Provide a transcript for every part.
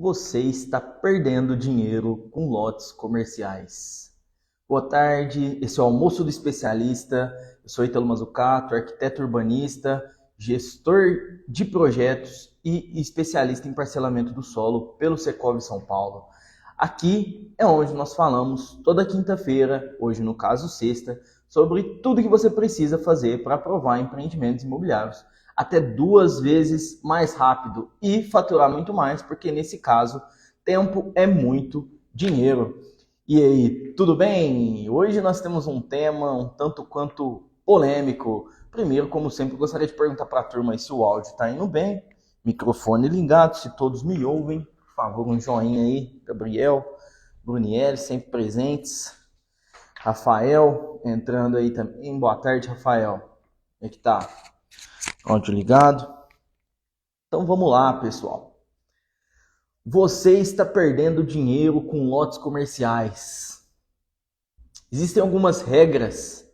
Você está perdendo dinheiro com lotes comerciais. Boa tarde, esse é o Almoço do Especialista. Eu sou Ítalo Mazzucato, arquiteto urbanista, gestor de projetos e especialista em parcelamento do solo pelo Secovi São Paulo. Aqui é onde nós falamos toda quinta-feira, hoje no caso sexta, sobre tudo que você precisa fazer para aprovar empreendimentos imobiliários até 2 vezes mais rápido e faturar muito mais, porque nesse caso, tempo é muito dinheiro. E aí, tudo bem? Hoje nós temos um tema um tanto quanto polêmico. Primeiro, como sempre, eu gostaria de perguntar para a turma se o áudio está indo bem, microfone ligado, se todos me ouvem. Por favor, um joinha aí, Gabriel, Bruniel, sempre presentes. Rafael, entrando aí também. Boa tarde, Rafael. Como é que tá? Áudio ligado. Então vamos lá, pessoal. Você está perdendo dinheiro com lotes comerciais. Existem algumas regras,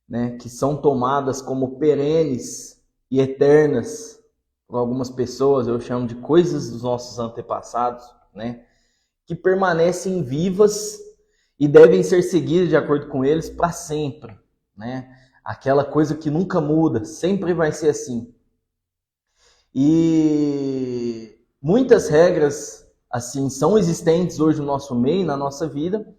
né, que são tomadas como perenes e eternas por algumas pessoas, eu chamo de coisas dos nossos antepassados, né, que permanecem vivas e devem ser seguidas de acordo com eles para sempre, né? Aquela coisa que nunca muda, sempre vai ser assim. E muitas regras assim são existentes hoje no nosso meio, na nossa vida,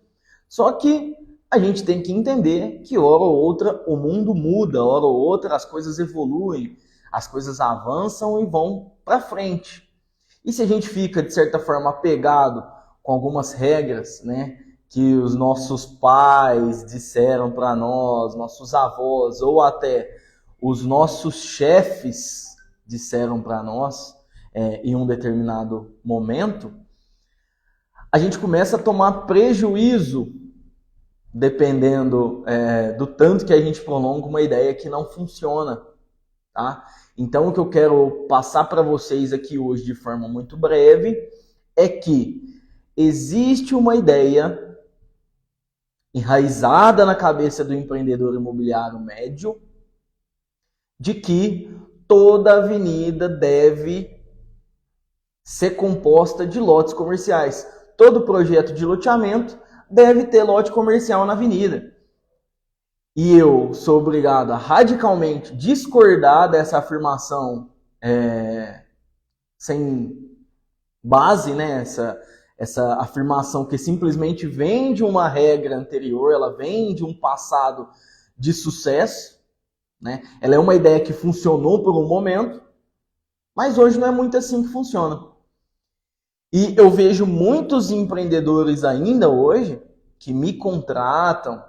só que a gente tem que entender que hora ou outra o mundo muda, hora ou outra as coisas evoluem, as coisas avançam e vão para frente. E se a gente fica, de certa forma, apegado com algumas regras, né, que os nossos pais disseram para nós, nossos avós, ou até os nossos chefes disseram para nós em um determinado momento, a gente começa a tomar prejuízo dependendo do tanto que a gente prolonga uma ideia que não funciona, tá? Então, o que eu quero passar para vocês aqui hoje de forma muito breve é que existe uma ideia enraizada na cabeça do empreendedor imobiliário médio de que toda avenida deve ser composta de lotes comerciais. Todo projeto de loteamento deve ter lote comercial na avenida. E eu sou obrigado a radicalmente discordar dessa afirmação sem base, né? Essa afirmação que simplesmente vem de uma regra anterior, ela vem de um passado de sucesso, né? Ela é uma ideia que funcionou por um momento, mas hoje não é muito assim que funciona. E eu vejo muitos empreendedores ainda hoje que me contratam,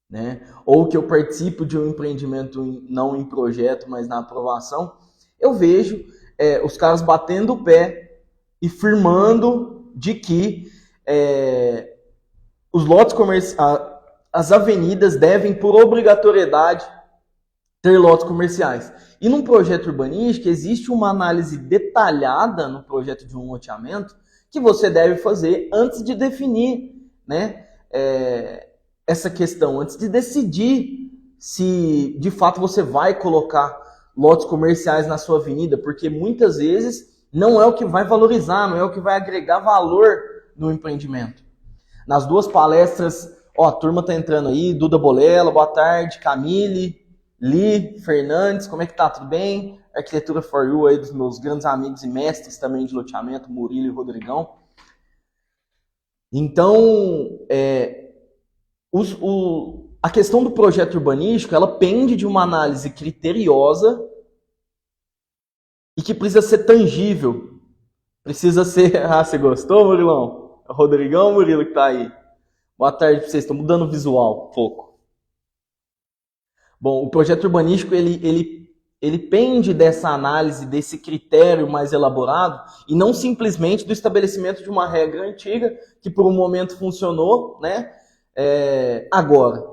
né? Ou que eu participo de um empreendimento não em projeto, mas na aprovação. Eu vejo os caras batendo o pé e firmando de que os lotes comerciais, as avenidas devem, por obrigatoriedade, ter lotes comerciais. E num projeto urbanístico existe uma análise detalhada no projeto de um loteamento que você deve fazer antes de definir, né, essa questão, antes de decidir se de fato você vai colocar lotes comerciais na sua avenida, porque muitas vezes não é o que vai valorizar, não é o que vai agregar valor no empreendimento. Nas duas palestras, a turma tá entrando aí, Duda Bolela, boa tarde, Camille, Li, Fernandes, como é que tá? Tudo bem? Arquitetura for You aí dos meus grandes amigos e mestres também de loteamento, Murilo e Rodrigão. Então, a questão do projeto urbanístico, ela pende de uma análise criteriosa e que precisa ser tangível. Precisa ser... Ah, você gostou, Murilão? É o Rodrigão ou o Murilo que tá aí? Boa tarde pra vocês, estou mudando o visual um pouco. Bom, o projeto urbanístico, ele pende dessa análise, desse critério mais elaborado, e não simplesmente do estabelecimento de uma regra antiga, que por um momento funcionou, né? Agora,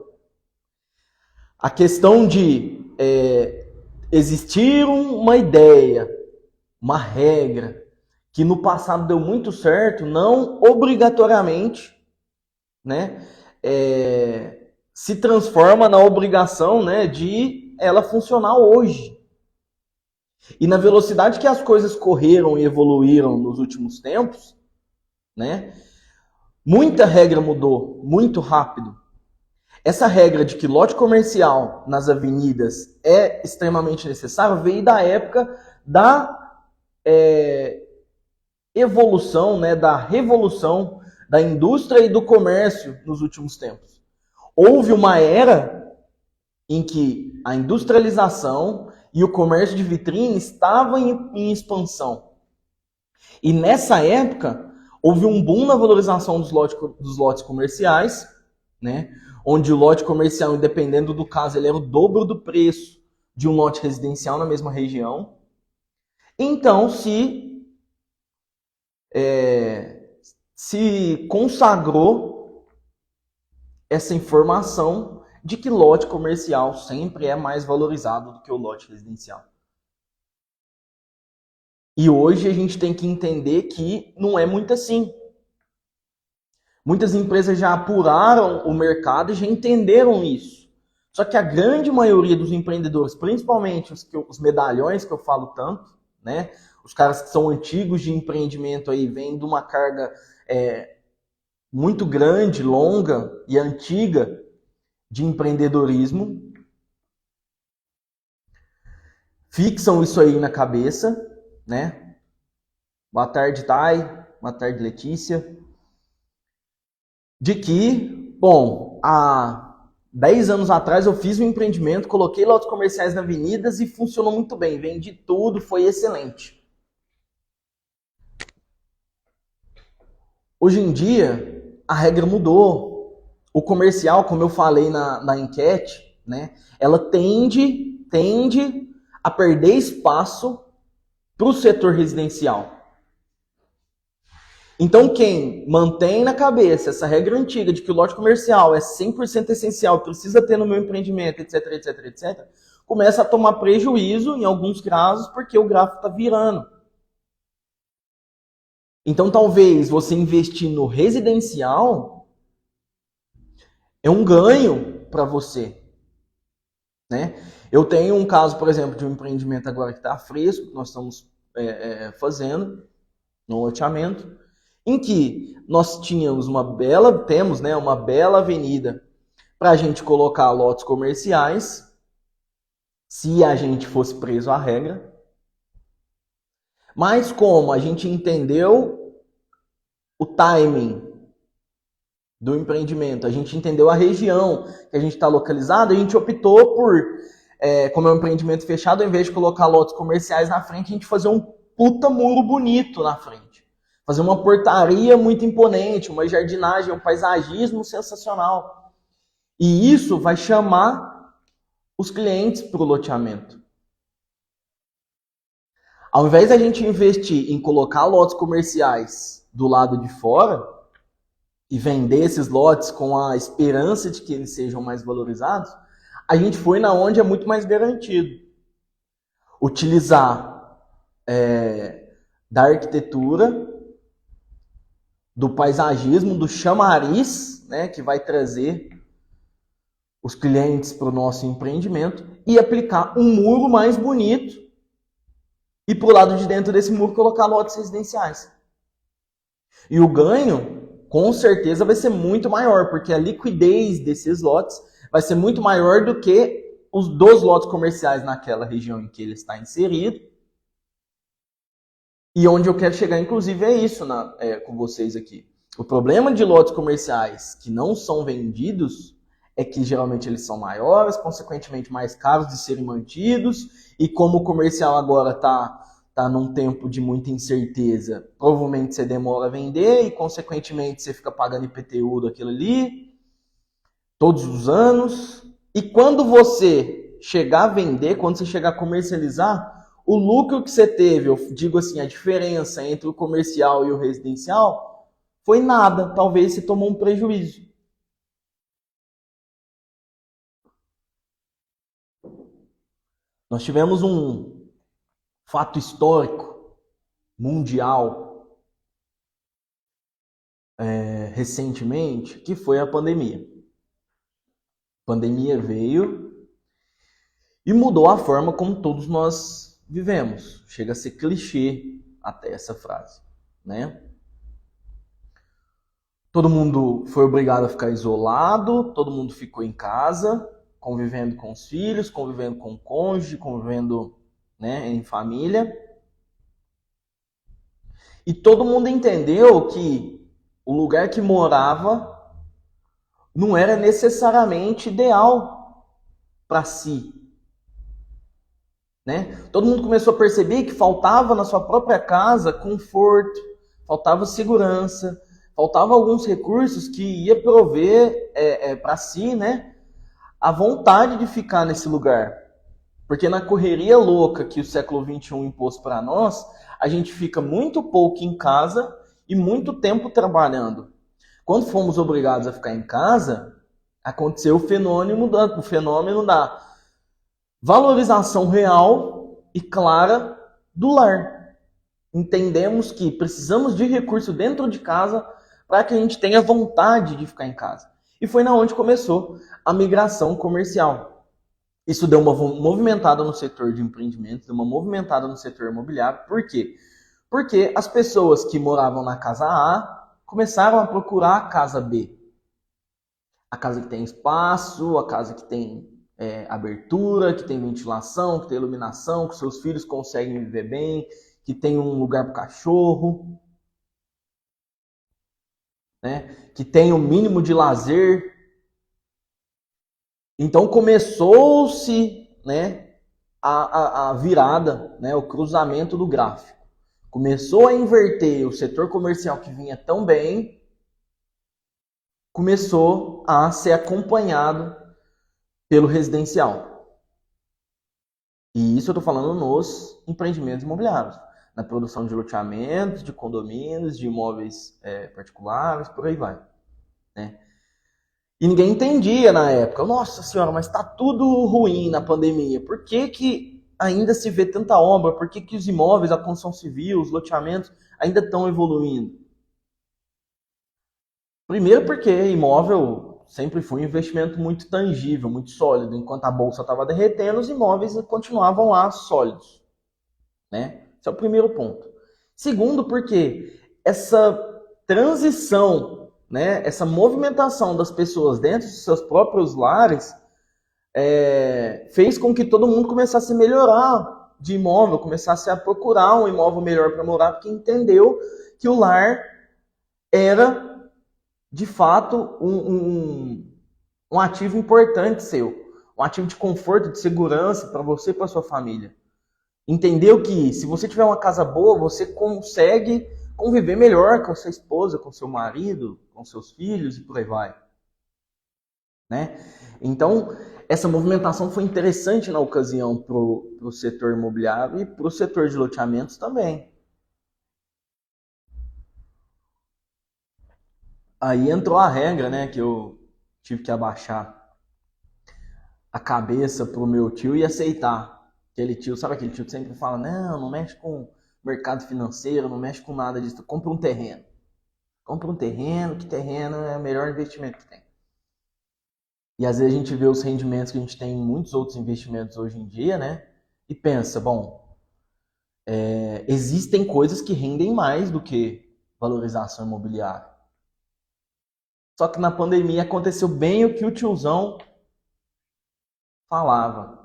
a questão de existir uma ideia, uma regra, que no passado deu muito certo, não obrigatoriamente, né? Se transforma na obrigação, né, de ela funcionar hoje. E na velocidade que as coisas correram e evoluíram nos últimos tempos, né, muita regra mudou muito rápido. Essa regra de que lote comercial nas avenidas é extremamente necessário veio da época da evolução, né, da revolução da indústria e do comércio nos últimos tempos. Houve uma era em que a industrialização e o comércio de vitrine estavam em expansão. E nessa época, houve um boom na valorização dos lotes comerciais, né? Onde o lote comercial, dependendo do caso, ele era o dobro do preço de um lote residencial na mesma região. Então, se consagrou essa informação de que lote comercial sempre é mais valorizado do que o lote residencial. E hoje a gente tem que entender que não é muito assim. Muitas empresas já apuraram o mercado e já entenderam isso. Só que a grande maioria dos empreendedores, principalmente os medalhões que eu falo tanto, né? Os caras que são antigos de empreendimento aí, vêm de uma carga muito grande, longa e antiga de empreendedorismo, fixam isso aí na cabeça, né? Boa tarde, Thay. Boa tarde, Letícia. De que, bom, há 10 anos atrás eu fiz um empreendimento, coloquei lotes comerciais nas avenidas e funcionou muito bem. Vendi tudo, foi excelente. Hoje em dia, a regra mudou. O comercial, como eu falei na enquete, né, ela tende a perder espaço para o setor residencial. Então, quem mantém na cabeça essa regra antiga de que o lote comercial é 100% essencial, precisa ter no meu empreendimento, etc, etc, etc, começa a tomar prejuízo em alguns casos porque o gráfico está virando. Então, talvez você investir no residencial é um ganho para você, né? Eu tenho um caso, por exemplo, de um empreendimento agora que está fresco, que nós estamos fazendo no loteamento, em que nós temos uma bela avenida para a gente colocar lotes comerciais, se a gente fosse preso à regra. Mas como a gente entendeu o timing do empreendimento, a gente entendeu a região que a gente está localizado, a gente optou por, como é um empreendimento fechado, ao invés de colocar lotes comerciais na frente, a gente fazer um puta muro bonito na frente. Fazer uma portaria muito imponente, uma jardinagem, um paisagismo sensacional. E isso vai chamar os clientes para o loteamento. Ao invés da gente investir em colocar lotes comerciais do lado de fora e vender esses lotes com a esperança de que eles sejam mais valorizados, a gente foi na onde é muito mais garantido. Utilizar da arquitetura, do paisagismo, do chamariz, né, que vai trazer os clientes para o nosso empreendimento e aplicar um muro mais bonito e para o lado de dentro desse muro colocar lotes residenciais. E o ganho, com certeza, vai ser muito maior, porque a liquidez desses lotes vai ser muito maior do que os dos lotes comerciais naquela região em que ele está inserido. E onde eu quero chegar, inclusive, é isso com vocês aqui. O problema de lotes comerciais que não são vendidos é que geralmente eles são maiores, consequentemente mais caros de serem mantidos, e como o comercial agora está num tempo de muita incerteza, provavelmente você demora a vender e, consequentemente, você fica pagando IPTU daquilo ali todos os anos. E quando você chegar a vender, quando você chegar a comercializar, o lucro que você teve, eu digo assim, a diferença entre o comercial e o residencial, foi nada. Talvez você tomou um prejuízo. Nós tivemos um fato histórico, mundial, recentemente, que foi a pandemia. A pandemia veio e mudou a forma como todos nós vivemos. Chega a ser clichê até essa frase, né? Todo mundo foi obrigado a ficar isolado, todo mundo ficou em casa, convivendo com os filhos, convivendo com o cônjuge, convivendo, né, em família. E todo mundo entendeu que o lugar que morava não era necessariamente ideal para si, né? Todo mundo começou a perceber que faltava na sua própria casa conforto, faltava segurança, faltava alguns recursos que ia prover para si, né, a vontade de ficar nesse lugar. Porque na correria louca que o século XXI impôs para nós, a gente fica muito pouco em casa e muito tempo trabalhando. Quando fomos obrigados a ficar em casa, aconteceu o fenômeno da valorização real e clara do lar. Entendemos que precisamos de recurso dentro de casa para que a gente tenha vontade de ficar em casa. E foi na onde começou a migração comercial. Isso deu uma movimentada no setor de empreendimentos, deu uma movimentada no setor imobiliário. Por quê? Porque as pessoas que moravam na casa A começaram a procurar a casa B. A casa que tem espaço, a casa que tem abertura, que tem ventilação, que tem iluminação, que seus filhos conseguem viver bem, que tem um lugar para o cachorro, né? Que tem o mínimo de lazer. Então começou-se, né, a virada, né, o cruzamento do gráfico. Começou a inverter o setor comercial que vinha tão bem, começou a ser acompanhado pelo residencial. E isso eu estou falando nos empreendimentos imobiliários, na produção de loteamentos, de condomínios, de imóveis particulares, por aí vai, né? E ninguém entendia na época. Nossa senhora, mas está tudo ruim na pandemia. Por que ainda se vê tanta obra? Por que os imóveis, a construção civil, os loteamentos ainda estão evoluindo? Primeiro porque imóvel sempre foi um investimento muito tangível, muito sólido. Enquanto a bolsa estava derretendo, os imóveis continuavam lá sólidos, né? Esse é o primeiro ponto. Segundo, porque essa transição, né, essa movimentação das pessoas dentro dos seus próprios lares fez com que todo mundo começasse a melhorar de imóvel, começasse a procurar um imóvel melhor para morar, porque entendeu que o lar era, de fato, um ativo importante seu, um ativo de conforto, de segurança para você e para sua família. Entendeu que se você tiver uma casa boa, você consegue conviver melhor com a sua esposa, com seu marido, com seus filhos e por aí vai, né? Então, essa movimentação foi interessante na ocasião para o setor imobiliário e para o setor de loteamentos também. Aí entrou a regra, né, que eu tive que abaixar a cabeça pro meu tio e aceitar. Aquele tio, sabe aquele tio que sempre fala, não mexe com mercado financeiro, não mexe com nada disso, compra um terreno. Compra um terreno, que terreno é o melhor investimento que tem. E às vezes a gente vê os rendimentos que a gente tem em muitos outros investimentos hoje em dia, né? E pensa, bom, existem coisas que rendem mais do que valorização imobiliária. Só que na pandemia aconteceu bem o que o tiozão falava.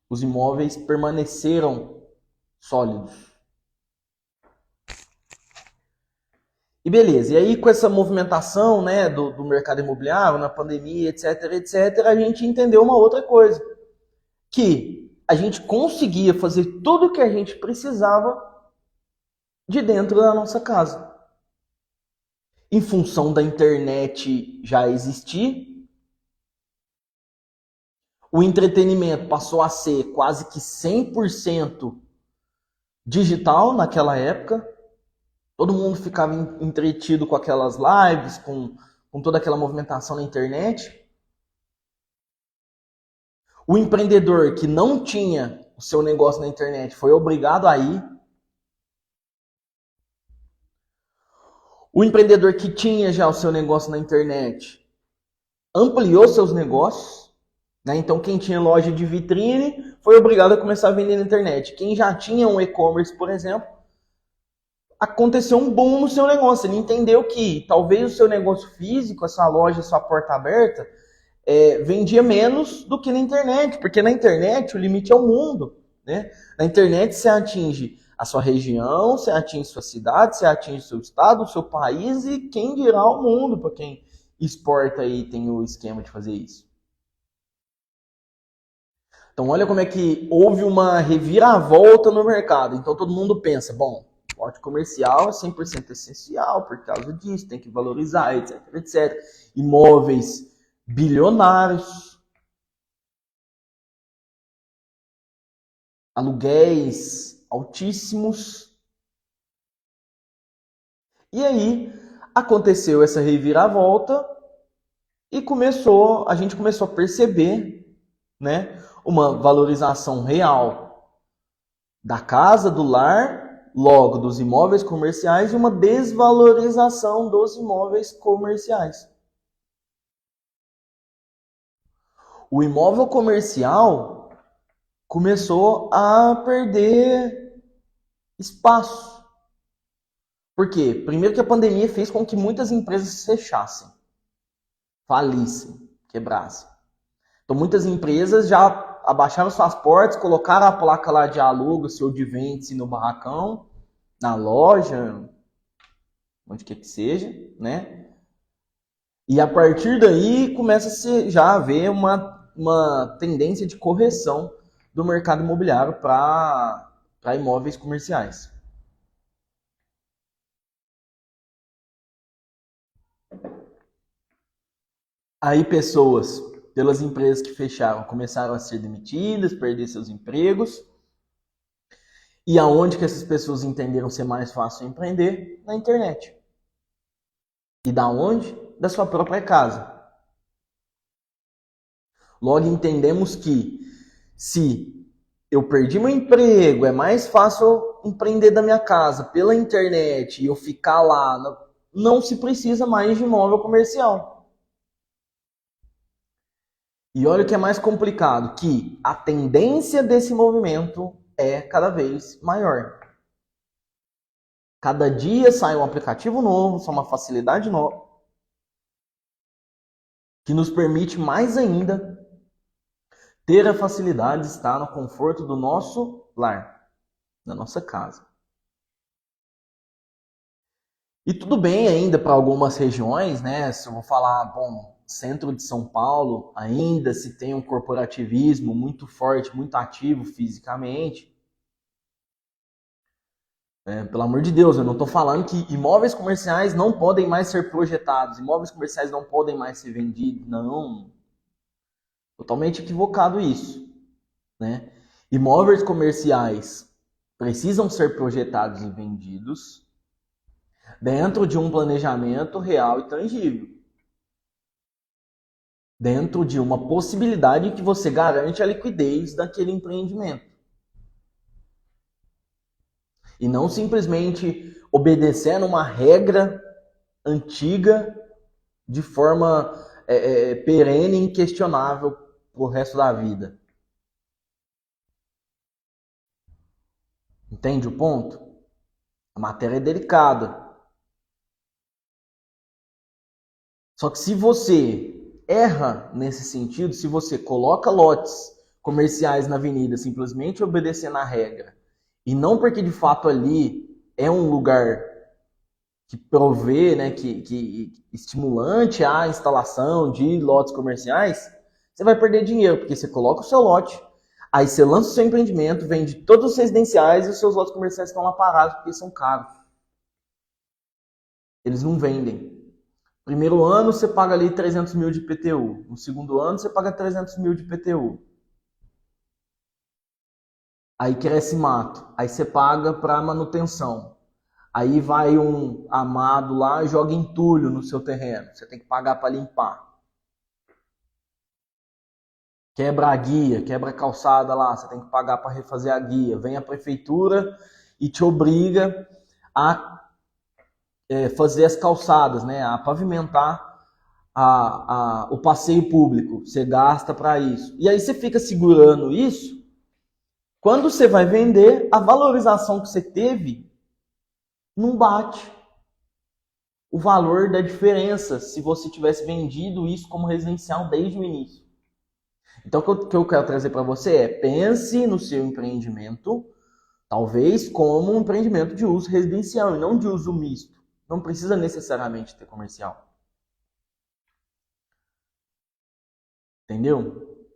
Os imóveis permaneceram sólidos. E beleza, e aí com essa movimentação, né, do mercado imobiliário, na pandemia, etc, a gente entendeu uma outra coisa. Que a gente conseguia fazer tudo o que a gente precisava de dentro da nossa casa. Em função da internet já existir, o entretenimento passou a ser quase que 100% digital naquela época. Todo mundo ficava entretido com aquelas lives, com toda aquela movimentação na internet. O empreendedor que não tinha o seu negócio na internet foi obrigado a ir. O empreendedor que tinha já o seu negócio na internet ampliou seus negócios, Né? Então, quem tinha loja de vitrine foi obrigado a começar a vender na internet. Quem já tinha um e-commerce, por exemplo, aconteceu um boom no seu negócio. Ele entendeu que talvez o seu negócio físico, a sua loja, a sua porta aberta, vendia menos do que na internet, porque na internet o limite é o mundo. Né? Na internet você atinge a sua região, você atinge sua cidade, você atinge seu estado, seu país e quem dirá o mundo, para quem exporta aí tem o esquema de fazer isso. Então olha como é que houve uma reviravolta no mercado. Então todo mundo pensa, bom, lote comercial é 100% essencial por causa disso, tem que valorizar, etc, etc. Imóveis bilionários, aluguéis altíssimos. E aí aconteceu essa reviravolta e a gente começou a perceber, né, uma valorização real da casa, do lar, logo dos imóveis comerciais e uma desvalorização dos imóveis comerciais. O imóvel comercial começou a perder espaço. Por quê? Primeiro que a pandemia fez com que muitas empresas fechassem, falissem, quebrassem. Então muitas empresas já abaixaram suas portas, colocaram a placa lá de aluga-se ou de vende-se no barracão, na loja, onde quer que seja, né? E a partir daí começa-se já a haver uma tendência de correção do mercado imobiliário para imóveis comerciais. Aí pessoas, pelas empresas que fecharam, começaram a ser demitidas, perder seus empregos. E aonde que essas pessoas entenderam ser mais fácil empreender? Na internet. E da onde? Da sua própria casa. Logo entendemos que se eu perdi meu emprego, é mais fácil empreender da minha casa pela internet e eu ficar lá, não se precisa mais de imóvel comercial. E olha o que é mais complicado, que a tendência desse movimento é cada vez maior. Cada dia sai um aplicativo novo, sai uma facilidade nova, que nos permite mais ainda ter a facilidade de estar no conforto do nosso lar, da nossa casa. E tudo bem ainda para algumas regiões, né? Se eu vou falar, bom, centro de São Paulo, ainda se tem um corporativismo muito forte, muito ativo fisicamente. Pelo amor de Deus, eu não estou falando que imóveis comerciais não podem mais ser projetados, imóveis comerciais não podem mais ser vendidos, não. Totalmente equivocado isso, né? Imóveis comerciais precisam ser projetados e vendidos dentro de um planejamento real e tangível. Dentro de uma possibilidade que você garante a liquidez daquele empreendimento. E não simplesmente obedecendo uma regra antiga de forma perene e inquestionável pro resto da vida. Entende o ponto? A matéria é delicada. Só que se você erra nesse sentido, se você coloca lotes comerciais na avenida simplesmente obedecendo a regra, e não porque de fato ali é um lugar que provê, né, que estimulante a instalação de lotes comerciais, você vai perder dinheiro, porque você coloca o seu lote, aí você lança o seu empreendimento, vende todos os residenciais e os seus lotes comerciais estão lá parados porque são caros. Eles não vendem. Primeiro ano você paga ali 300 mil de IPTU. No segundo ano você paga 300 mil de IPTU. Aí cresce mato. Aí você paga para manutenção. Aí vai um amado lá e joga entulho no seu terreno. Você tem que pagar para limpar. Quebra a guia, quebra a calçada lá. Você tem que pagar para refazer a guia. Vem a prefeitura e te obriga a fazer as calçadas, né? A pavimentar o passeio público, você gasta para isso. E aí você fica segurando isso. Quando você vai vender, a valorização que você teve não bate o valor da diferença se você tivesse vendido isso como residencial desde o início. Então, o que eu quero trazer para você é: pense no seu empreendimento, talvez como um empreendimento de uso residencial e não de uso misto. Não precisa necessariamente ter comercial. Entendeu?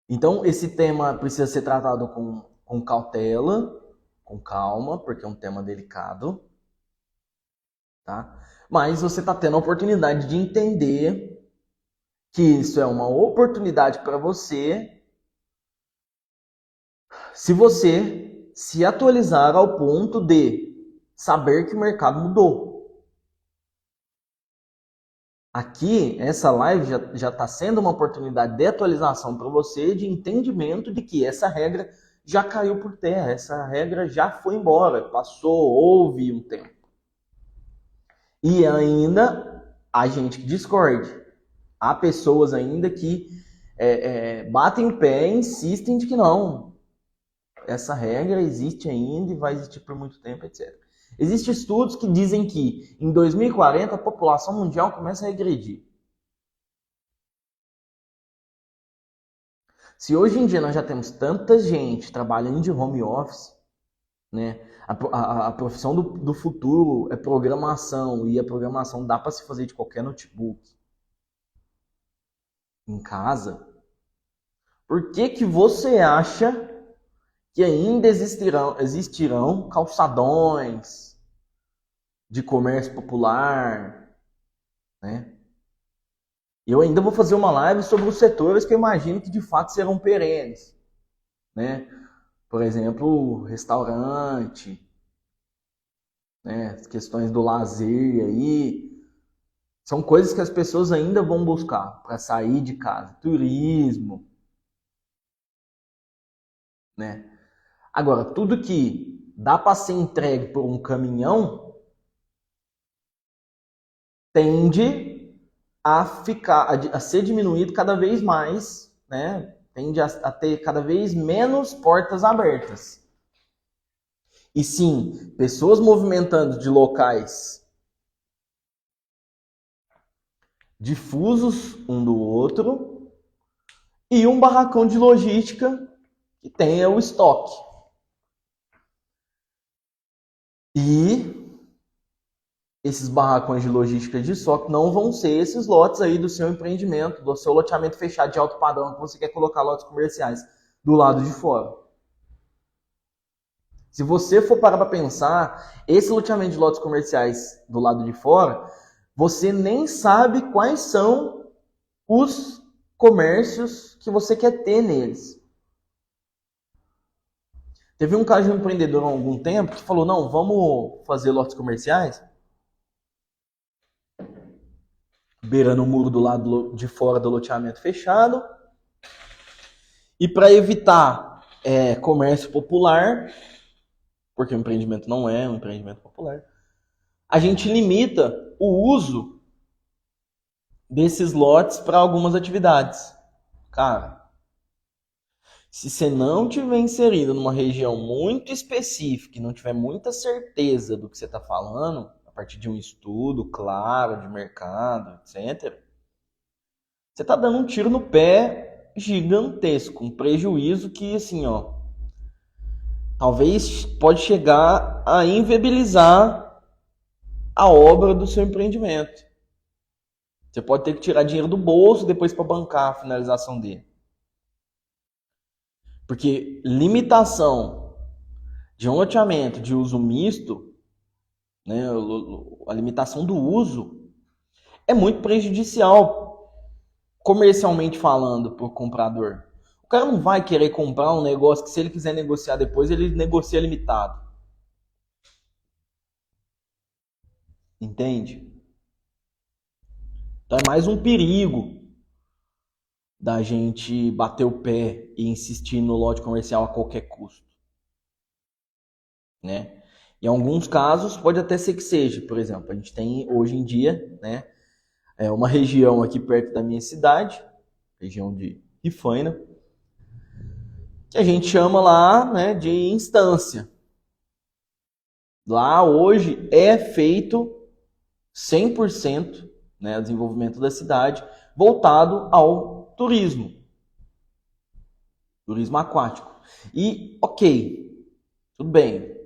Então, esse tema precisa ser tratado com cautela, com calma, porque é um tema delicado. Tá? Mas você está tendo a oportunidade de entender que isso é uma oportunidade para você, se você se atualizar ao ponto de saber que o mercado mudou. Aqui, essa live já está sendo uma oportunidade de atualização para você, de entendimento de que essa regra já caiu por terra, essa regra já foi embora, passou, houve um tempo. E ainda há gente que discorde. Há pessoas ainda que batem o pé e insistem de que não. Essa regra existe ainda e vai existir por muito tempo, etc. Existem estudos que dizem que em 2040 a população mundial começa a regredir. Se hoje em dia nós já temos tanta gente trabalhando de home office, né? A profissão do futuro é programação, e a programação dá para se fazer de qualquer notebook, em casa. Por que você acha que ainda existirão calçadões de comércio popular, né? Eu ainda vou fazer uma live sobre os setores que eu imagino que de fato serão perenes, né? Por exemplo, restaurante, né? As questões do lazer aí, são coisas que as pessoas ainda vão buscar para sair de casa. Turismo, né? Agora, tudo que dá para ser entregue por um caminhão tende a ser diminuído cada vez mais, né? Tende a ter cada vez menos portas abertas. E sim, pessoas movimentando de locais difusos um do outro e um barracão de logística que tenha o estoque. E esses barracões de logística de estoque não vão ser esses lotes aí do seu empreendimento, do seu loteamento fechado de alto padrão, que você quer colocar lotes comerciais do lado de fora. Se você for parar para pensar, esse loteamento de lotes comerciais do lado de fora, você nem sabe quais são os comércios que você quer ter neles. Teve um caso de um empreendedor há algum tempo que falou: não, vamos fazer lotes comerciais beirando o muro do lado de fora do loteamento fechado. E para evitar comércio popular, porque o empreendimento não é um empreendimento popular, a gente limita o uso desses lotes para algumas atividades. Cara, se você não tiver inserido numa região muito específica e não tiver muita certeza do que você está falando, a partir de um estudo claro de mercado, etc., você está dando um tiro no pé gigantesco, um prejuízo que, assim, ó, talvez pode chegar a inviabilizar a obra do seu empreendimento. Você pode ter que tirar dinheiro do bolso depois para bancar a finalização dele. Porque limitação de um loteamento de uso misto, né, a limitação do uso é muito prejudicial, comercialmente falando, para o comprador. O cara não vai querer comprar um negócio que, se ele quiser negociar depois, ele negocia limitado. Entende? Então é mais um perigo da gente bater o pé e insistir no lote comercial a qualquer custo, né? Em alguns casos, pode até ser que seja. Por exemplo, a gente tem hoje em dia, né, uma região aqui perto da minha cidade, região de Rifaina, que a gente chama lá, né, de instância. Lá hoje é feito 100%, né, o desenvolvimento da cidade voltado ao turismo aquático. E, ok, tudo bem.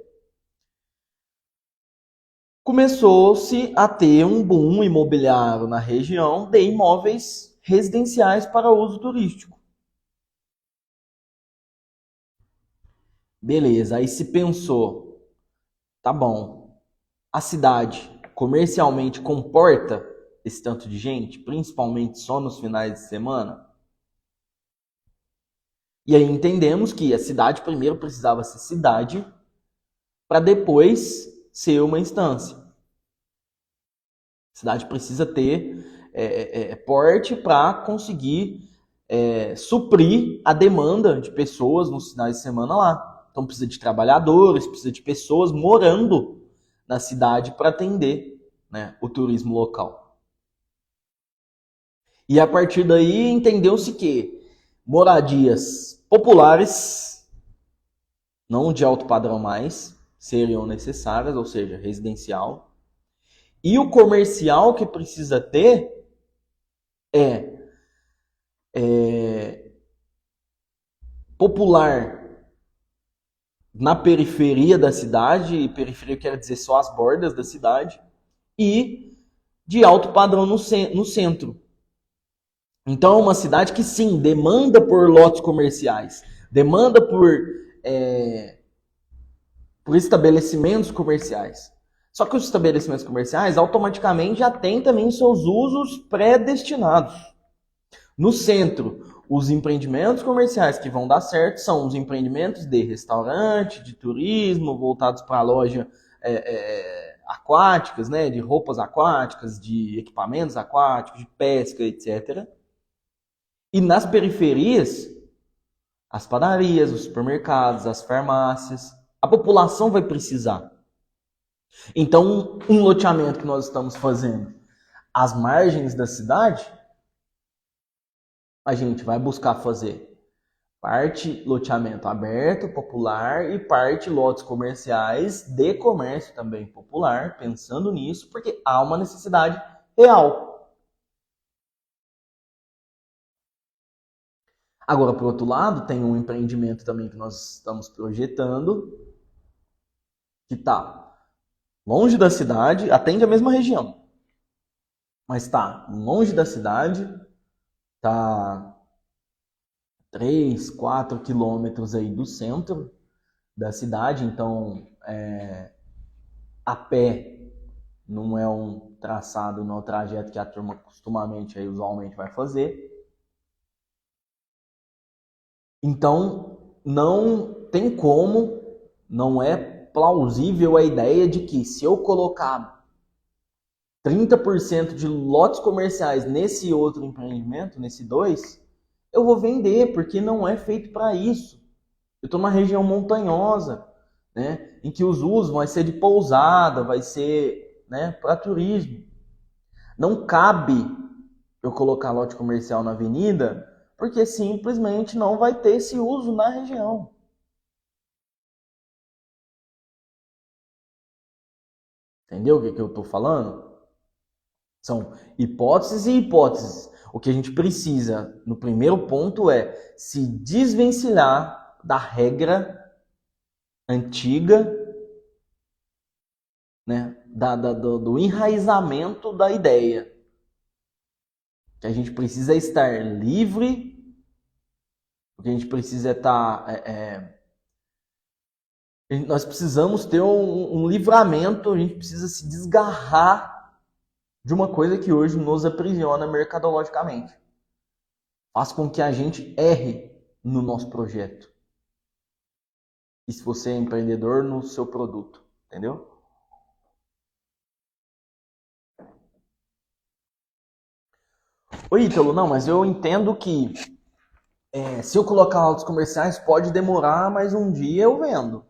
Começou-se a ter um boom imobiliário na região de imóveis residenciais para uso turístico. Beleza, aí se pensou, tá bom, a cidade comercialmente comporta esse tanto de gente, principalmente só nos finais de semana? E aí entendemos que a cidade primeiro precisava ser cidade para depois ser uma instância. A cidade precisa ter porte para conseguir suprir a demanda de pessoas nos finais de semana lá. Então precisa de trabalhadores, precisa de pessoas morando na cidade para atender, né, o turismo local. E a partir daí entendeu-se que moradias populares, não de alto padrão mais, seriam necessárias, ou seja, residencial. E o comercial que precisa ter é popular na periferia da cidade, e periferia quer dizer só as bordas da cidade, e de alto padrão no centro. Então é uma cidade que sim, demanda por lotes comerciais, demanda por estabelecimentos comerciais. Só que os estabelecimentos comerciais automaticamente já têm também seus usos predestinados. No centro, os empreendimentos comerciais que vão dar certo são os empreendimentos de restaurante, de turismo, voltados para a loja aquáticas, né, de roupas aquáticas, de equipamentos aquáticos, de pesca, etc. E nas periferias, as padarias, os supermercados, as farmácias, a população vai precisar. Então, um loteamento que nós estamos fazendo às margens da cidade, a gente vai buscar fazer parte loteamento aberto, popular, e parte lotes comerciais de comércio também popular, pensando nisso, porque há uma necessidade real. Agora, por outro lado, tem um empreendimento também que nós estamos projetando, que está longe da cidade, atende a mesma região, mas está longe da cidade, está 3, 4 quilômetros aí do centro da cidade, então a pé não é um traçado, não é um trajeto que a turma costumamente, aí, usualmente vai fazer. Então, não tem como, não é plausível a ideia de que se eu colocar 30% de lotes comerciais nesse outro empreendimento, nesse 2, eu vou vender, porque não é feito para isso. Eu estou numa região montanhosa, né, em que os usos vai ser de pousada, vai ser, né, para turismo. Não cabe eu colocar lote comercial na avenida, porque simplesmente não vai ter esse uso na região. Entendeu o que eu estou falando? São hipóteses e hipóteses. O que a gente precisa, no primeiro ponto, é se desvencilhar da regra antiga, né, do enraizamento da ideia. Que a gente precisa estar livre, o que a gente precisa estar... nós precisamos ter um livramento, a gente precisa se desgarrar de uma coisa que hoje nos aprisiona mercadologicamente. Faz com que a gente erre no nosso projeto. E se você é empreendedor, no seu produto. Entendeu? Oi, Ítalo, não, mas eu entendo que se eu colocar autos comerciais pode demorar, mas um dia eu vendo.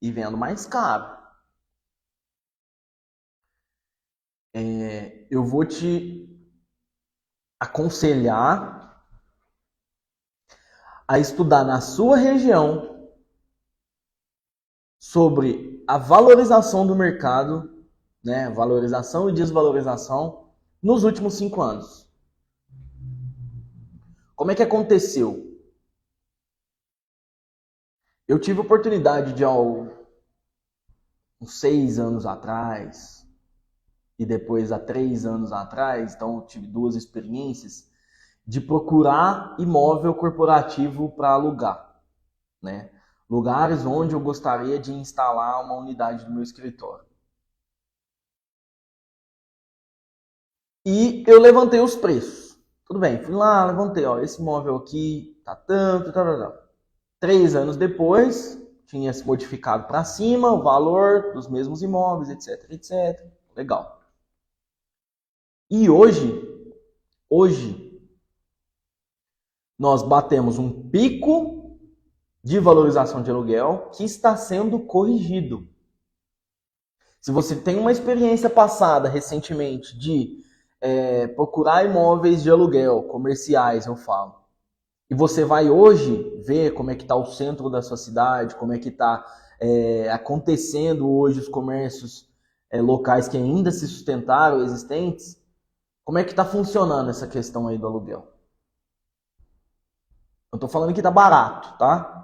E vendo mais caro. eu vou te aconselhar a estudar na sua região sobre a valorização do mercado, né? Valorização e desvalorização nos últimos 5 anos. Como é que aconteceu? Eu tive a oportunidade de, uns 6 anos atrás, e depois há 3 anos atrás, então eu tive 2 experiências, de procurar imóvel corporativo para alugar, né? Lugares onde eu gostaria de instalar uma unidade do meu escritório. E eu levantei os preços. Tudo bem, fui lá, levantei, ó, esse imóvel aqui tá tanto, tá, tá, tá. 3 anos depois, tinha se modificado para cima o valor dos mesmos imóveis, etc, etc. Legal. E hoje, nós batemos um pico de valorização de aluguel que está sendo corrigido. Se você tem uma experiência passada recentemente de procurar imóveis de aluguel, comerciais, eu falo, e você vai hoje ver como é que está o centro da sua cidade, como é que está acontecendo hoje os comércios locais que ainda se sustentaram, existentes, como é que está funcionando essa questão aí do aluguel? Eu estou falando que está barato, tá?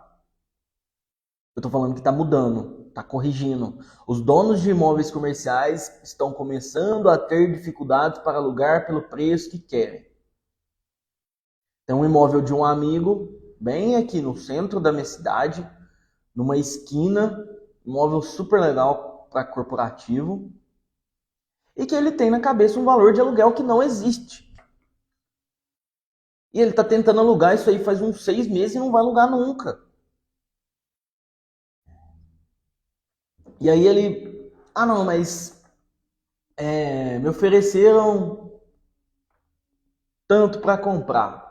Eu estou falando que está mudando, está corrigindo. Os donos de imóveis comerciais estão começando a ter dificuldades para alugar pelo preço que querem. Tem um imóvel de um amigo, bem aqui no centro da minha cidade, numa esquina, imóvel super legal para corporativo, e que ele tem na cabeça um valor de aluguel que não existe. E ele está tentando alugar isso aí faz uns 6 meses e não vai alugar nunca. E aí ele, não, mas me ofereceram tanto para comprar.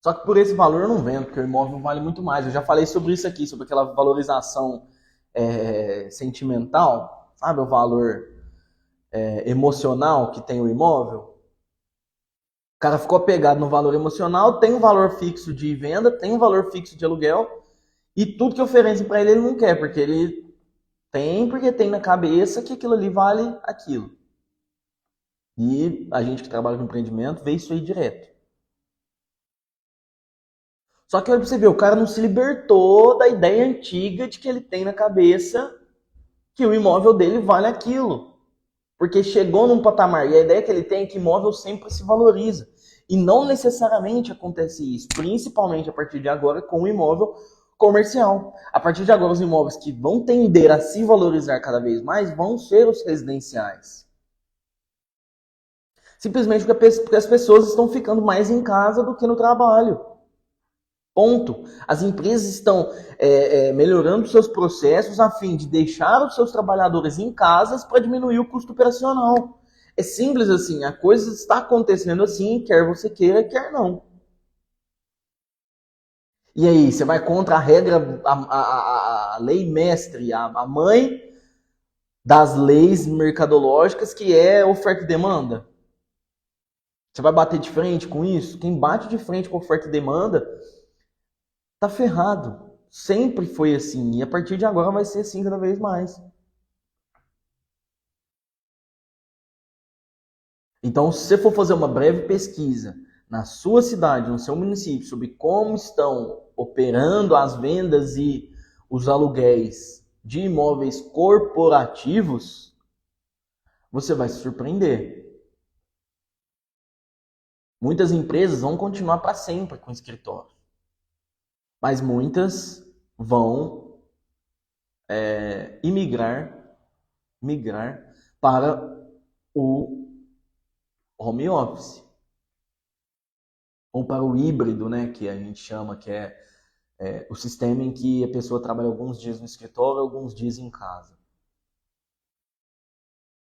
Só que por esse valor eu não vendo, porque o imóvel vale muito mais. Eu já falei sobre isso aqui, sobre aquela valorização sentimental, sabe? O valor emocional que tem o imóvel. O cara ficou apegado no valor emocional, tem um valor fixo de venda, tem um valor fixo de aluguel, e tudo que oferecem para ele não quer, porque ele porque tem na cabeça que aquilo ali vale aquilo. E a gente que trabalha com empreendimento vê isso aí direto. Só que olha pra você ver, o cara não se libertou da ideia antiga de que ele tem na cabeça que o imóvel dele vale aquilo. Porque chegou num patamar, e a ideia que ele tem é que imóvel sempre se valoriza. E não necessariamente acontece isso, principalmente a partir de agora com o imóvel comercial. A partir de agora, os imóveis que vão tender a se valorizar cada vez mais vão ser os residenciais. Simplesmente porque as pessoas estão ficando mais em casa do que no trabalho. Ponto. As empresas estão melhorando seus processos a fim de deixar os seus trabalhadores em casas para diminuir o custo operacional. É simples assim, a coisa está acontecendo assim, quer você queira, quer não. E aí, você vai contra a regra, a lei mestre, a mãe das leis mercadológicas, que é oferta e demanda? Você vai bater de frente com isso? Quem bate de frente com oferta e demanda tá ferrado. Sempre foi assim. E a partir de agora vai ser assim cada vez mais. Então, se você for fazer uma breve pesquisa na sua cidade, no seu município, sobre como estão operando as vendas e os aluguéis de imóveis corporativos, você vai se surpreender. Muitas empresas vão continuar para sempre com escritório, mas muitas vão migrar para o home office ou para o híbrido, né, que a gente chama, que é o sistema em que a pessoa trabalha alguns dias no escritório, alguns dias em casa.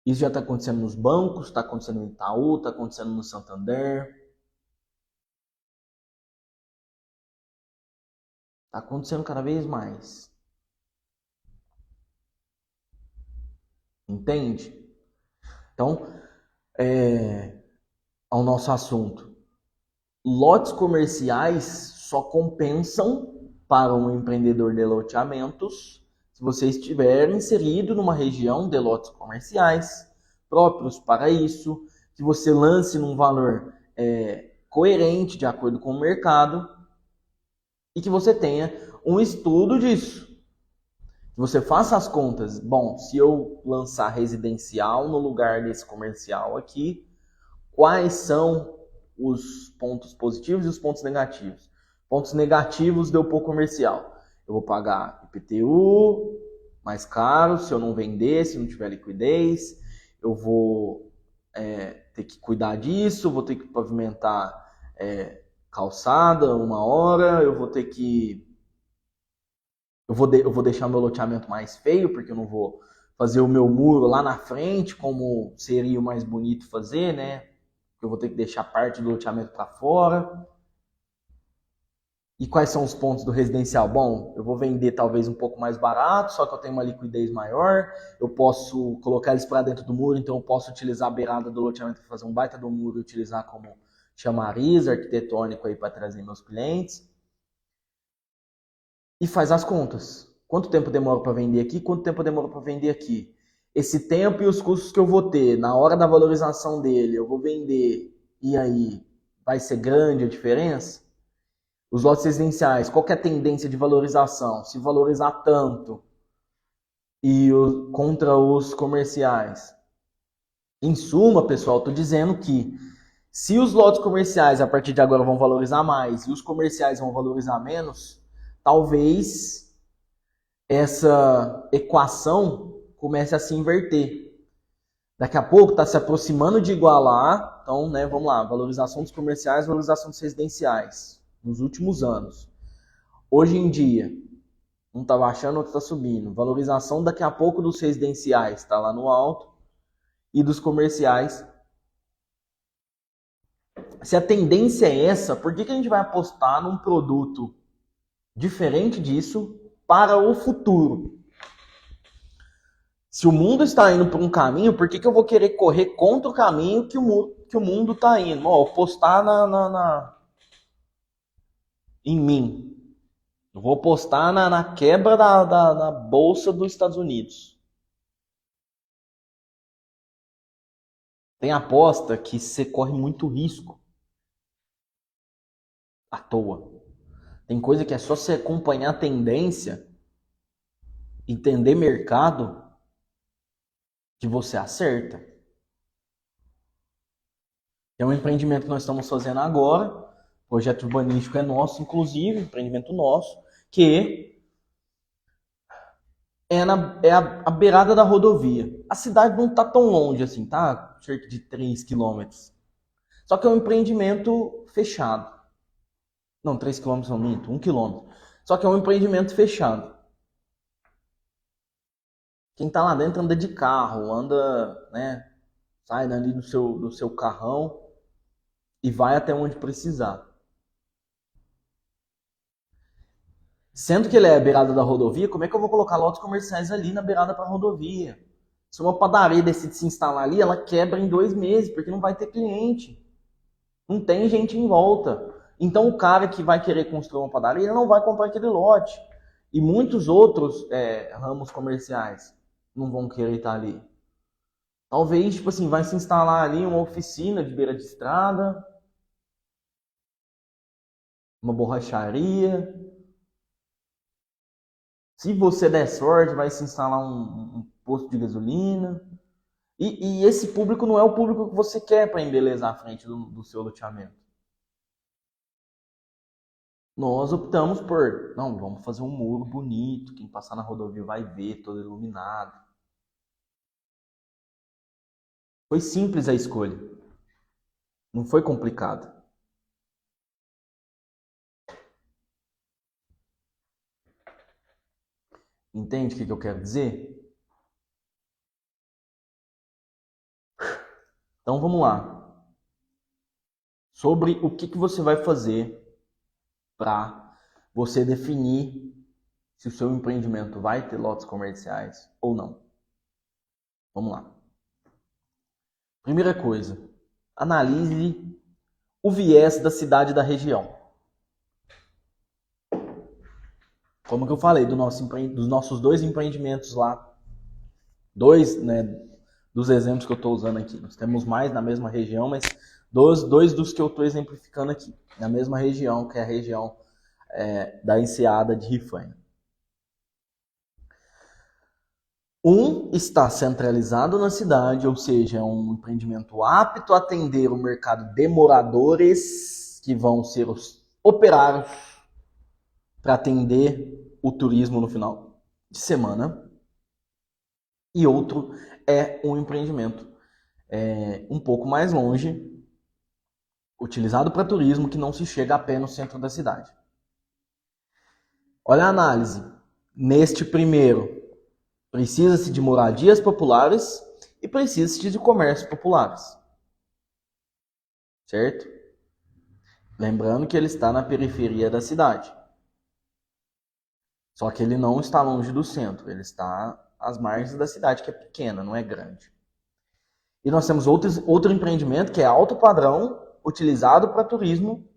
Isso já está acontecendo nos bancos, está acontecendo no Itaú, está acontecendo no Santander, está acontecendo cada vez mais. Entende? Então, ao nosso assunto. Lotes comerciais só compensam para um empreendedor de loteamentos se você estiver inserido numa região de lotes comerciais próprios para isso, que você lance num valor coerente de acordo com o mercado e que você tenha um estudo disso. Que você faça as contas. Bom, se eu lançar residencial no lugar desse comercial aqui, quais são os pontos positivos e os pontos negativos? Pontos negativos de eu pôr comercial. Eu vou pagar IPTU mais caro se eu não vender, se não tiver liquidez. Eu vou ter que cuidar disso, vou ter que pavimentar calçada uma hora, eu vou ter que... Eu vou deixar meu loteamento mais feio, porque eu não vou fazer o meu muro lá na frente, como seria o mais bonito fazer, né? Eu vou ter que deixar parte do loteamento para fora. E quais são os pontos do residencial? Bom, eu vou vender talvez um pouco mais barato, só que eu tenho uma liquidez maior. Eu posso colocar eles para dentro do muro, então eu posso utilizar a beirada do loteamento para fazer um baita do muro e utilizar como chamariz arquitetônico aí para trazer meus clientes. E faz as contas. Quanto tempo demora para vender aqui? Quanto tempo demora para vender aqui? Esse tempo e os custos que eu vou ter na hora da valorização dele, eu vou vender e aí vai ser grande a diferença? Os lotes residenciais, qual que é a tendência de valorização? Se valorizar tanto e contra os comerciais? Em suma, pessoal, estou dizendo que se os lotes comerciais a partir de agora vão valorizar mais e os comerciais vão valorizar menos, talvez essa equação comece a se inverter. Daqui a pouco está se aproximando de igualar. Então, né, vamos lá, valorização dos comerciais, valorização dos residenciais nos últimos anos. Hoje em dia, um está baixando, outro está subindo. Valorização daqui a pouco dos residenciais está lá no alto e dos comerciais. Se a tendência é essa, por que a gente vai apostar num produto diferente disso para o futuro? Se o mundo está indo por um caminho, por que eu vou querer correr contra o caminho que o mundo está indo? Apostar em mim. Eu vou apostar na quebra da bolsa dos Estados Unidos. Tem aposta que você corre muito risco à toa. Tem coisa que é só você acompanhar a tendência, entender mercado, que você acerta. É um empreendimento que nós estamos fazendo agora, o projeto urbanístico é nosso, inclusive, empreendimento nosso, que é a beirada da rodovia. A cidade não está tão longe assim, tá? Cerca de 3 quilômetros. Só que é um empreendimento fechado. Não, 3 quilômetros não minto, 1 quilômetro. Só que é um empreendimento fechado. Quem está lá dentro anda de carro, anda, né? Sai dali do seu carrão e vai até onde precisar. Sendo que ele é a beirada da rodovia, como é que eu vou colocar lotes comerciais ali na beirada para a rodovia? Se uma padaria decide se instalar ali, ela quebra em 2 meses, porque não vai ter cliente. Não tem gente em volta. Então o cara que vai querer construir uma padaria não vai comprar aquele lote. E muitos outros ramos comerciais não vão querer estar ali. Talvez, tipo assim, vai se instalar ali uma oficina de beira de estrada, uma borracharia. Se você der sorte, vai se instalar um posto de gasolina. E esse público não é o público que você quer para embelezar a frente do seu loteamento. Nós optamos por, não, vamos fazer um muro bonito, quem passar na rodovia vai ver, todo iluminado. Foi simples a escolha. Não foi complicado. Entende o que eu quero dizer? Então vamos lá. Sobre o que você vai fazer para você definir se o seu empreendimento vai ter lotes comerciais ou não. Vamos lá. Primeira coisa, analise o viés da cidade e da região. Como que eu falei dos nossos 2 empreendimentos lá, 2, né, dos exemplos que eu estou usando aqui. Nós temos mais na mesma região, mas dois dos que eu estou exemplificando aqui, na mesma região, que é a região da Enseada de Rifaina. Um está centralizado na cidade, ou seja, é um empreendimento apto a atender o mercado de moradores, que vão ser os operários para atender o turismo no final de semana. E outro é um empreendimento um pouco mais longe, utilizado para turismo, que não se chega a pé no centro da cidade. Olha a análise. Neste primeiro, precisa-se de moradias populares e precisa-se de comércios populares. Certo? Lembrando que ele está na periferia da cidade. Só que ele não está longe do centro, ele está às margens da cidade, que é pequena, não é grande. E nós temos outro empreendimento que é alto padrão, utilizado para turismo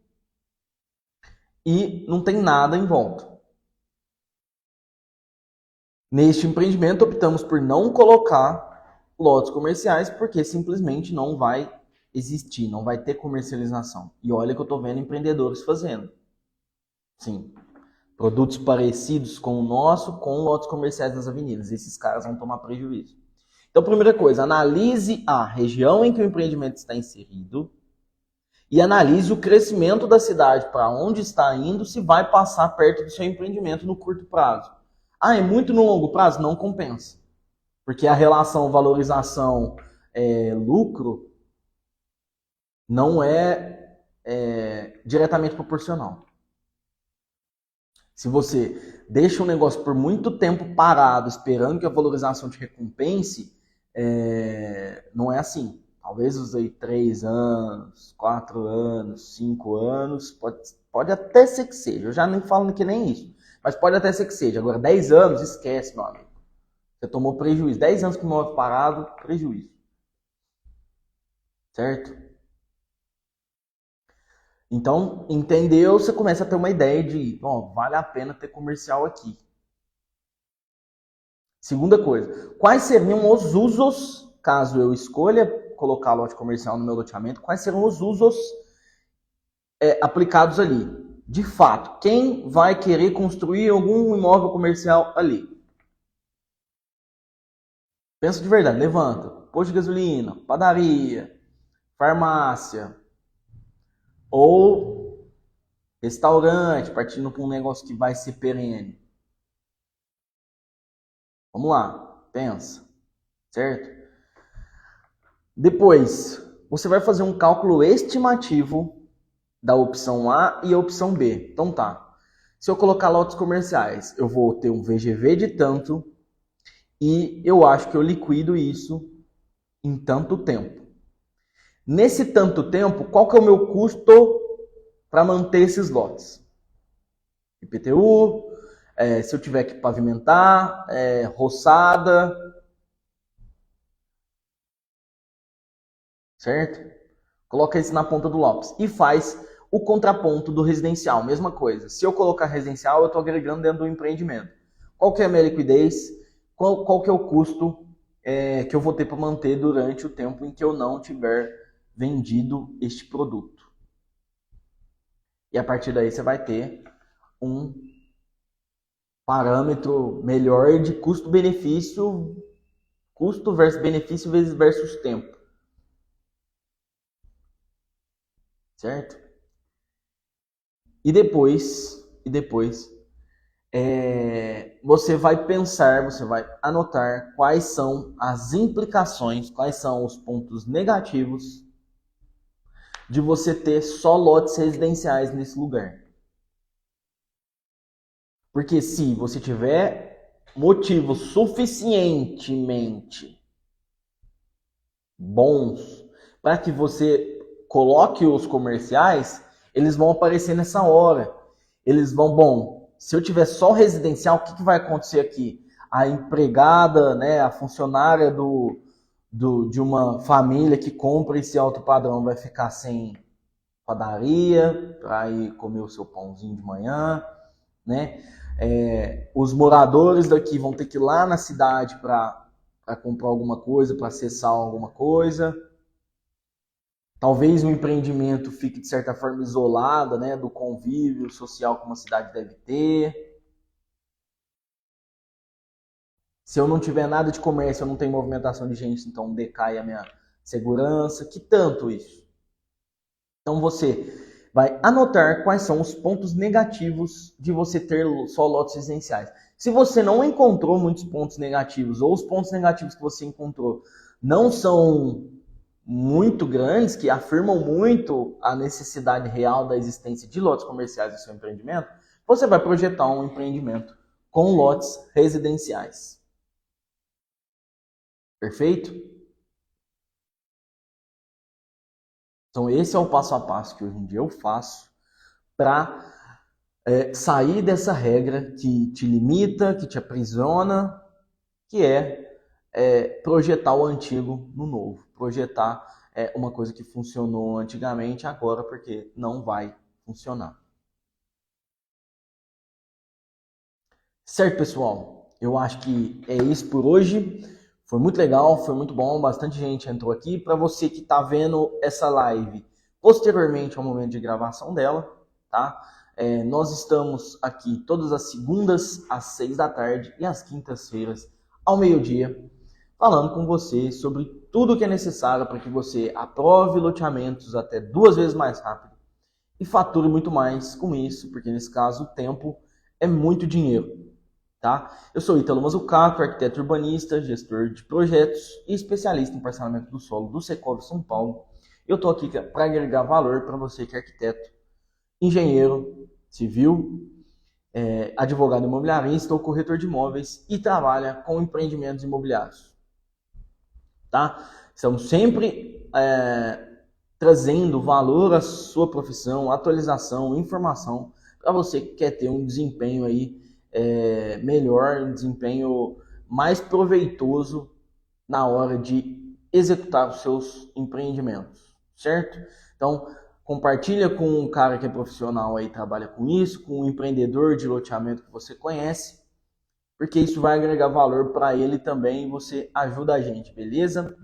e não tem nada em volta. Neste empreendimento, optamos por não colocar lotes comerciais, porque simplesmente não vai existir, não vai ter comercialização. E olha que eu estou vendo empreendedores fazendo. Sim, produtos parecidos com o nosso, com lotes comerciais nas avenidas. Esses caras vão tomar prejuízo. Então, primeira coisa, analise a região em que o empreendimento está inserido e analise o crescimento da cidade, para onde está indo, se vai passar perto do seu empreendimento no curto prazo. Ah, é muito no longo prazo? Não compensa. Porque a relação valorização-lucro não é diretamente proporcional. Se você deixa um negócio por muito tempo parado, esperando que a valorização te recompense, não é assim. Talvez usei 3 anos, 4 anos, 5 anos, pode até ser que seja. Eu já nem falo que nem isso. Mas pode até ser que seja. Agora, 10 anos, esquece, meu amigo. Você tomou prejuízo. 10 anos com o imóvel parado, prejuízo. Certo? Então, entendeu? Você começa a ter uma ideia de, vale a pena ter comercial aqui. Segunda coisa, quais seriam os usos, caso eu escolha colocar lote comercial no meu loteamento, quais serão os usos aplicados ali? De fato, quem vai querer construir algum imóvel comercial ali? Pensa de verdade, levanta. Posto de gasolina, padaria, farmácia ou restaurante, partindo para um negócio que vai ser perene. Vamos lá, pensa, certo? Depois, você vai fazer um cálculo estimativo da opção A e a opção B. Então tá, se eu colocar lotes comerciais, eu vou ter um VGV de tanto e eu acho que eu liquido isso em tanto tempo. Nesse tanto tempo, qual que é o meu custo para manter esses lotes? IPTU, se eu tiver que pavimentar, roçada, certo? Coloca isso na ponta do lápis e faz o contraponto do residencial, mesma coisa. Se eu colocar residencial, eu estou agregando dentro do empreendimento. Qual que é a minha liquidez? Qual que é o custo que eu vou ter para manter durante o tempo em que eu não tiver vendido este produto? E a partir daí você vai ter um parâmetro melhor de custo-benefício, custo versus benefício versus tempo. Certo? E depois você vai pensar, você vai anotar quais são as implicações, quais são os pontos negativos de você ter só lotes residenciais nesse lugar. Porque se você tiver motivos suficientemente bons para que você coloque os comerciais, eles vão aparecer nessa hora. Eles vão, se eu tiver só residencial, o que vai acontecer aqui? A empregada, né, a funcionária do de uma família que compra esse alto padrão vai ficar sem padaria para ir comer o seu pãozinho de manhã, né? Os moradores daqui vão ter que ir lá na cidade para comprar alguma coisa, para acessar alguma coisa. Talvez o empreendimento fique, de certa forma, isolado, né, do convívio social que uma cidade deve ter. Se eu não tiver nada de comércio, eu não tenho movimentação de gente, então decai a minha segurança. Que tanto isso? Então você vai anotar quais são os pontos negativos de você ter só lotes residenciais. Se você não encontrou muitos pontos negativos, ou os pontos negativos que você encontrou não são muito grandes, que afirmam muito a necessidade real da existência de lotes comerciais no seu empreendimento, você vai projetar um empreendimento com lotes residenciais. Perfeito? Então esse é o passo a passo que hoje em dia eu faço para sair dessa regra que te limita, que te aprisiona, que projetar o antigo no novo. Projetar uma coisa que funcionou antigamente agora porque não vai funcionar. Certo, pessoal? Eu acho que é isso por hoje. Foi muito legal, foi muito bom, bastante gente entrou aqui. Para você que está vendo essa live posteriormente ao momento de gravação dela, tá? Nós estamos aqui todas as segundas às 6 da tarde e às quintas-feiras ao meio-dia, falando com você sobre tudo o que é necessário para que você aprove loteamentos até 2 vezes mais rápido e fature muito mais com isso, porque nesse caso o tempo é muito dinheiro. Tá? Eu sou Ítalo Mazzucato, arquiteto urbanista, gestor de projetos e especialista em parcelamento do solo do Secov São Paulo. Eu estou aqui para agregar valor para você que é arquiteto, engenheiro civil, advogado imobiliarista ou corretor de imóveis e trabalha com empreendimentos imobiliários. Tá? Estamos sempre trazendo valor à sua profissão, atualização, informação para você que quer ter um desempenho aí melhor, um desempenho mais proveitoso na hora de executar os seus empreendimentos, certo? Então, compartilha com um cara que é profissional aí, trabalha com isso, com um empreendedor de loteamento que você conhece, porque isso vai agregar valor para ele também e você ajuda a gente, beleza?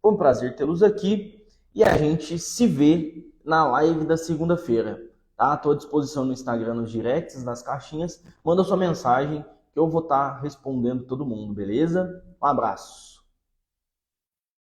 Foi um prazer tê-los aqui e a gente se vê na live da segunda-feira. Tá? Estou à disposição no Instagram, nos directs, nas caixinhas. Manda sua mensagem que eu vou estar respondendo todo mundo, beleza? Um abraço.